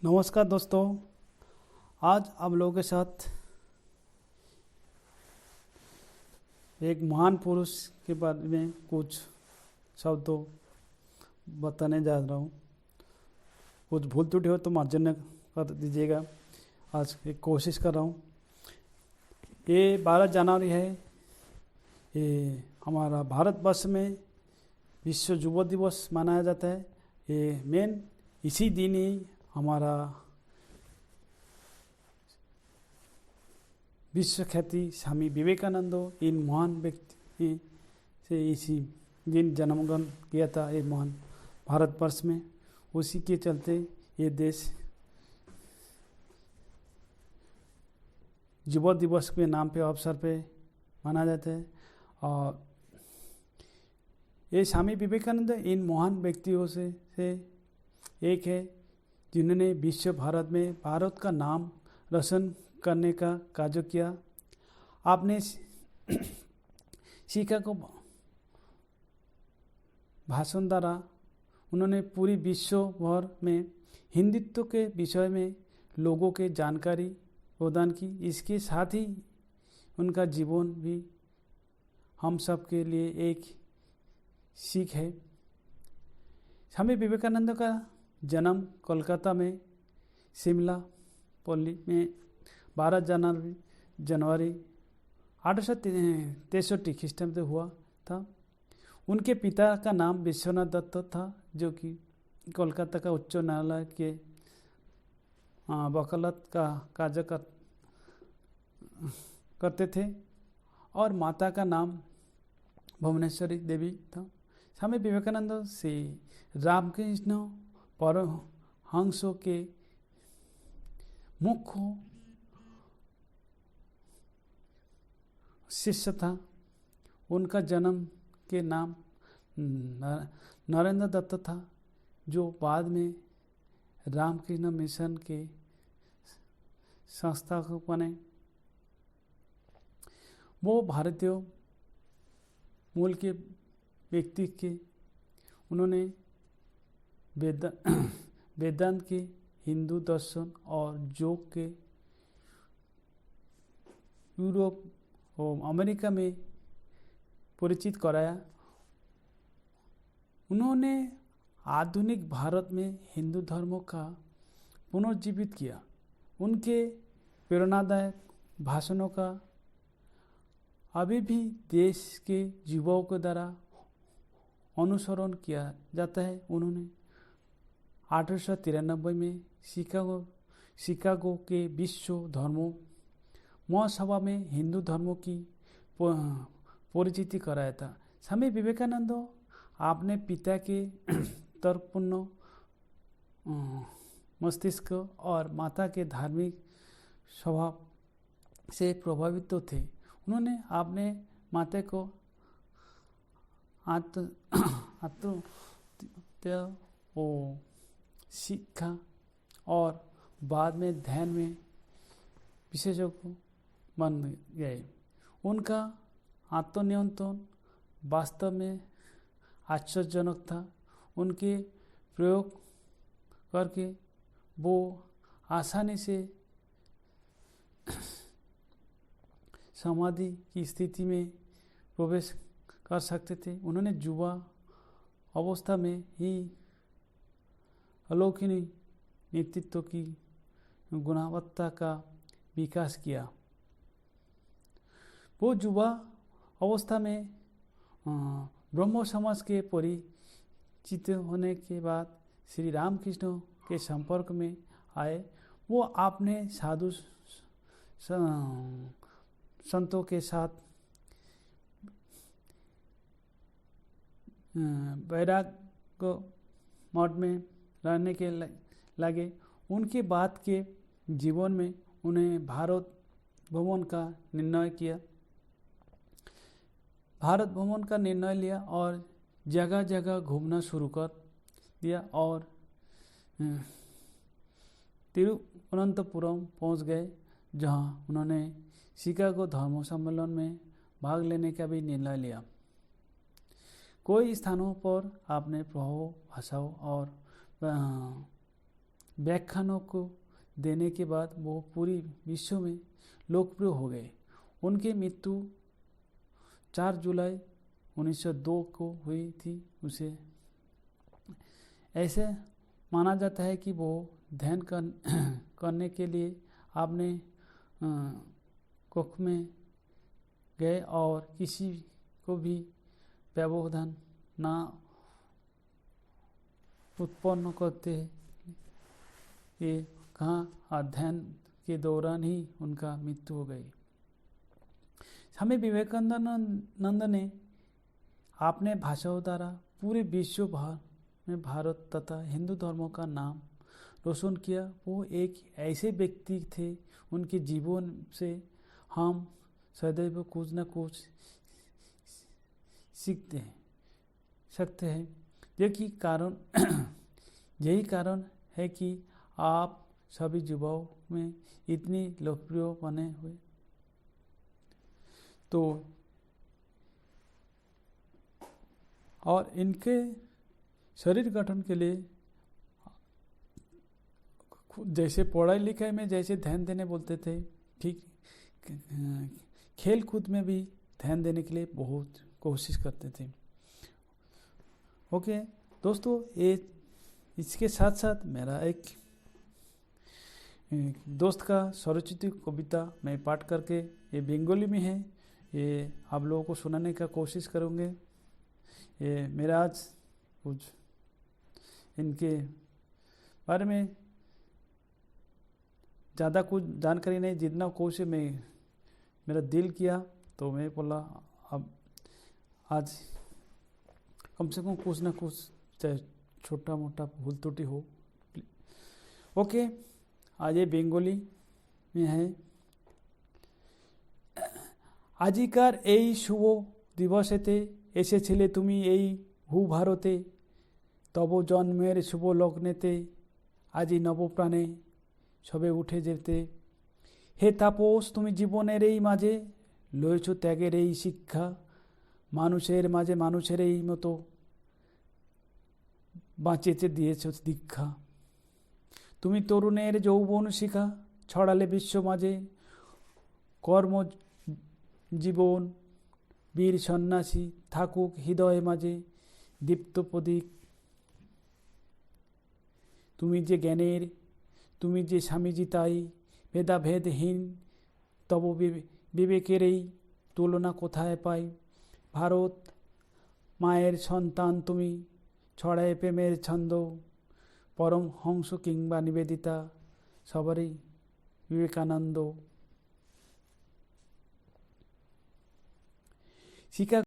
नमस्कार दोस्तों। आज आप लोगों के साथ एक महान पुरुष के बारे में कुछ शब्दों बताने जा रहा हूँ। कुछ भूल त्रुटि हो तो मार्जन कर दीजिएगा। आज एक कोशिश कर रहा हूँ। ये 12 जनवरी है। ये हमारा भारतवर्ष में विश्व युवा दिवस मनाया जाता है। ये मेन इसी दिन ही हमारा विश्व ख्याति स्वामी विवेकानंद इन महान व्यक्ति से इसी दिन जन्मग्रहण किया था। ये महान भारतवर्ष में उसी के चलते ये देश युवा दिवस के नाम पे अवसर पे मनाया जाता है। और ये स्वामी विवेकानंद इन महान व्यक्तियों से एक है जिन्होंने विश्व भारत में भारत का नाम रोशन करने का कार्य किया। आपने शिकागो भाषण द्वारा उन्होंने पूरी विश्व भर में हिंदुत्व के विषय में लोगों के जानकारी प्रदान की। इसके साथ ही उनका जीवन भी हम सब के लिए एक सीख है। स्वामी विवेकानंद का जन्म कोलकाता में शिमला पल्ली में 12 जनवरी 1863 ख्रीष्ट में हुआ था। उनके पिता का नाम विश्वनाथ दत्त था, जो कि कोलकाता का उच्च न्यायालय के वकालत का कार्य करते थे। और माता का नाम भुवनेश्वरी देवी था। स्वामी विवेकानंद से रामकृष्ण परमहंसों के मुख्य शिष्य था। उनका जन्म के नाम नरेंद्र दत्त था, जो बाद में रामकृष्ण मिशन के संस्थापक बने। वो भारतीय मूल के व्यक्ति के उन्होंने वेदांत के, हिंदू दर्शन और योग के यूरोप और अमेरिका में परिचित कराया। उन्होंने आधुनिक भारत में हिंदू धर्म का पुनर्जीवित किया। उनके प्रेरणादायक भाषणों का अभी भी देश के युवाओं के द्वारा अनुसरण किया जाता है। उन्होंने 1893 में शिकागो के विश्व धर्मों महासभा में हिंदू धर्मों की परिचिति कराया था। स्वामी विवेकानंद अपने पिता के तर्कपूर्ण मस्तिष्क और माता के धार्मिक स्वभाव से प्रभावित तो थे। उन्होंने अपने माता को सीखा और बाद में ध्यान में विशेषज्ञ बन गए। उनका आत्मनियंत्रण वास्तव में आश्चर्यजनक था। उनके प्रयोग करके वो आसानी से समाधि की स्थिति में प्रवेश कर सकते थे। उन्होंने युवा अवस्था में ही अलौकिक नेतृत्व की गुणवत्ता का विकास किया। वो युवा अवस्था में ब्रह्म समाज के परिचित होने के बाद श्री रामकृष्ण के संपर्क में आए। वो आपने साधु संतों के साथ वैराग्य मठ में रहने के लगे। उनके बाद के जीवन में उन्हें भारत भ्रमण का निर्णय लिया और जगह जगह घूमना शुरू कर दिया और तिरुवनंतपुरम पहुंच गए, जहां उन्होंने शिकागो धर्म सम्मेलन में भाग लेने का भी निर्णय लिया। कई स्थानों पर आपने प्रभाव भाषाओं और व्याख्यानों को देने के बाद वो पूरी विश्व में लोकप्रिय हो गए। उनकी मृत्यु 4 जुलाई 1902 को हुई थी। उसे ऐसे माना जाता है कि वो ध्यान करने के लिए आपने कक्ष में गए और किसी को भी व्यवधान ना उत्पन्न करते ये कहा अध्ययन के दौरान ही उनका मृत्यु हो गई। स्वामी विवेकानंद ने अपने भाषाओं द्वारा पूरे विश्व भर में भारत तथा हिंदू धर्मों का नाम रोशन किया। वो एक ऐसे व्यक्ति थे, उनके जीवन से हम सदैव कुछ न कुछ सीखते सकते हैं। यही कारण है कि आप सभी युवाओं में इतनी लोकप्रिय बने हुए। तो और इनके शरीर गठन के लिए जैसे पढ़ाई लिखाई में जैसे ध्यान देने बोलते थे, ठीक खेल कूद में भी ध्यान देने के लिए बहुत कोशिश करते थे। ओके दोस्तों, ये इसके साथ साथ मेरा एक दोस्त का स्वरचित कविता मैं पाठ करके, ये बंगाली में है, ये आप लोगों को सुनाने का कोशिश करूँगे। ये मेरा आज कुछ इनके बारे में ज़्यादा कुछ जानकारी नहीं, जितना कोशिश मैं मेरा दिल किया तो मैं बोला अब आज कम से कम कुछ ना कुछ चाहे छोटा मोटा भूल त्रुटि हो। ओके, आज ये बंगाली में है। আজিকার এই শুভ দিবসেতে এসেছিলে তুমি এই ভূভারতে, তব জন্মের শুভ লগ্নেতে আজি নবপ্রাণে সবে উঠে যেতে। হে তাপস, তুমি জীবনের এই মাঝে লয়েছ ত্যাগের এই শিক্ষা, মানুষের মাঝে মানুষের এই মতো বাঁচেতে দিয়েছ দীক্ষা। তুমি তরুণের যৌবন শিখা ছড়ালে বিশ্ব মাঝে, কর্ম জীবন বীর সন্ন্যাসী থাকুক হৃদয় মাঝে দীপ্ত প্রদীপ। তুমি যে জ্ঞানের, তুমি যে স্বামীজি তাই, ভেদাভেদহীন তব বিবেকের এই তুলনা কোথায় পাই। ভারত মায়ের সন্তান তুমি, ছড়ায় প্রেমের ছন্দ, পরম হংস কিংবা নিবেদিতা সবারই বিবেকানন্দ। শিক্ষা